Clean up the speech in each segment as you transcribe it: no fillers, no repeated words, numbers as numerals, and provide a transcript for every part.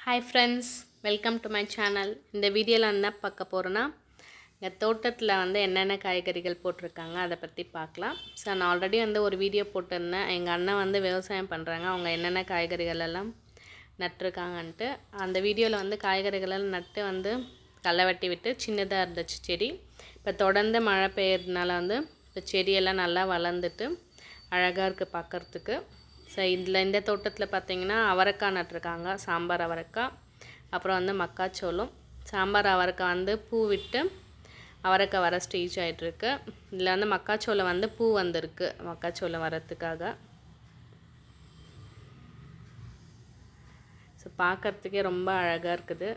Hi friends, welcome to my channel. இந்த வீடியோவில் என்ன பார்க்க போகிறோன்னா எங்கள் தோட்டத்தில் என்னென்ன காய்கறிகள் போட்டிருக்காங்க அதை பற்றி பார்க்கலாம். ஸோ நான் ஆல்ரெடி ஒரு வீடியோ போட்டிருந்தேன். எங்கள் அண்ணன் விவசாயம் பண்ணுறாங்க, அவங்க என்னென்ன காய்கறிகள் எல்லாம் நட்டுருக்காங்கன்ட்டு. அந்த வீடியோவில் காய்கறிகளெல்லாம் நட்டு களை வெட்டி விட்டு சின்னதாக இருந்துச்சு செடி. இப்போ தொடர்ந்து மழை பெய்யறதுனால இப்போ செடியெல்லாம் நல்லா வளர்ந்துட்டு அழகாக இருக்குது பார்க்குறதுக்கு. ஸோ இந்த தோட்டத்தில் பார்த்திங்கன்னா அவரைக்காய் நட்டுருக்காங்க, சாம்பார் அவரைக்காய். அப்புறம் மக்காச்சோளம். சாம்பார் அவரைக்காய் பூ விட்டு அவரைக்காய் வர ஸ்டேஜ் ஆகிட்டுருக்கு. இதில் மக்காச்சோளம் பூ வந்திருக்கு மக்காச்சோளம் வரத்துக்காக. ஸோ பார்க்குறதுக்கே ரொம்ப அழகாக இருக்குது.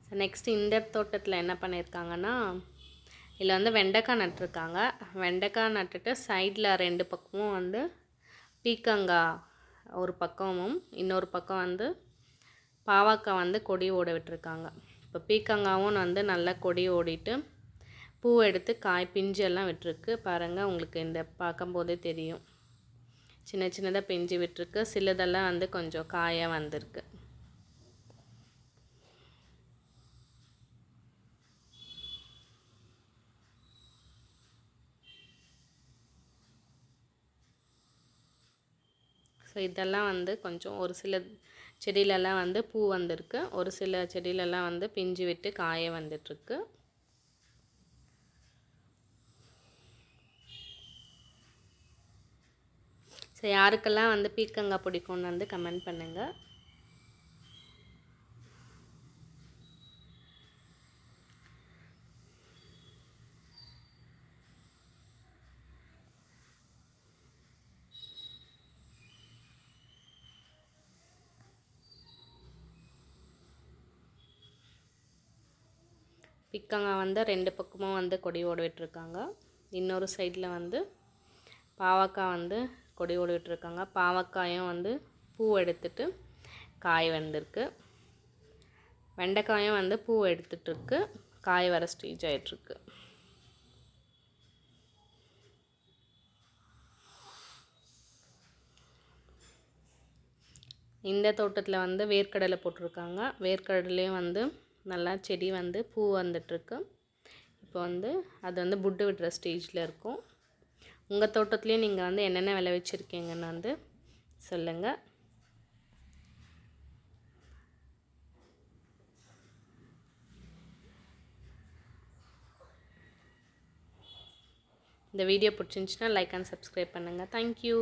ஸோ நெக்ஸ்ட்டு இந்த தோட்டத்தில் என்ன பண்ணியிருக்காங்கன்னா, இதில் வெண்டைக்காய் நட்டுருக்காங்க. வெண்டைக்காய் நட்டுட்டு சைடில் 2 பக்கமும் பீக்கங்காய் ஒரு பக்கமும் இன்னொரு பக்கம் பாவக்காய் கொடி ஓட விட்டுருக்காங்க. இப்போ பீக்கங்காவும் நல்லா கொடி ஓடிட்டு பூ எடுத்து காய் பிஞ்சு எல்லாம் விட்டுருக்கு. பாருங்கள், உங்களுக்கு இந்த பார்க்கும்போதே தெரியும். சின்ன சின்னதாக பிஞ்சு விட்டுருக்கு. சிலதெல்லாம் கொஞ்சம் காயாக வந்திருக்கு. ஸோ இதெல்லாம் கொஞ்சம் ஒரு சில செடியிலலாம் பூ வந்திருக்கு. ஒரு சில செடியிலலாம் பிஞ்சு விட்டு காய வந்துட்டுருக்கு. ஸோ யாருக்கெல்லாம் பீக்கங்காய் பிடிக்கும்னு கமெண்ட் பண்ணுங்கள். பீக்கங்காய் 2 பக்கமும் கொடி ஓட விட்டுருக்காங்க. இன்னொரு சைடில் பாவக்காய் கொடி ஓட விட்டுருக்காங்க. பாவக்காயும் பூ எடுத்துட்டு காய் வந்திருக்கு. வெண்டைக்காயும் பூ எடுத்துகிட்ருக்கு, காய் வர ஸ்டேஜ் ஆகிட்டுருக்கு. இந்த தோட்டத்தில் வேர்க்கடலை போட்டிருக்காங்க. வேர்க்கடலையும் நல்லா செடி பூ வந்துட்டுருக்கு. இப்போ அது புட்டு விடுற ஸ்டேஜில் இருக்கும். உங்கள் தோட்டத்துலேயும் நீங்கள் என்னென்ன விளைவிச்சிருக்கீங்கன்னு சொல்லுங்கள். இந்த வீடியோ பிடிச்சிருந்துச்சுன்னா லைக் அண்ட் சப்ஸ்கிரைப் பண்ணுங்கள். தேங்க்யூ.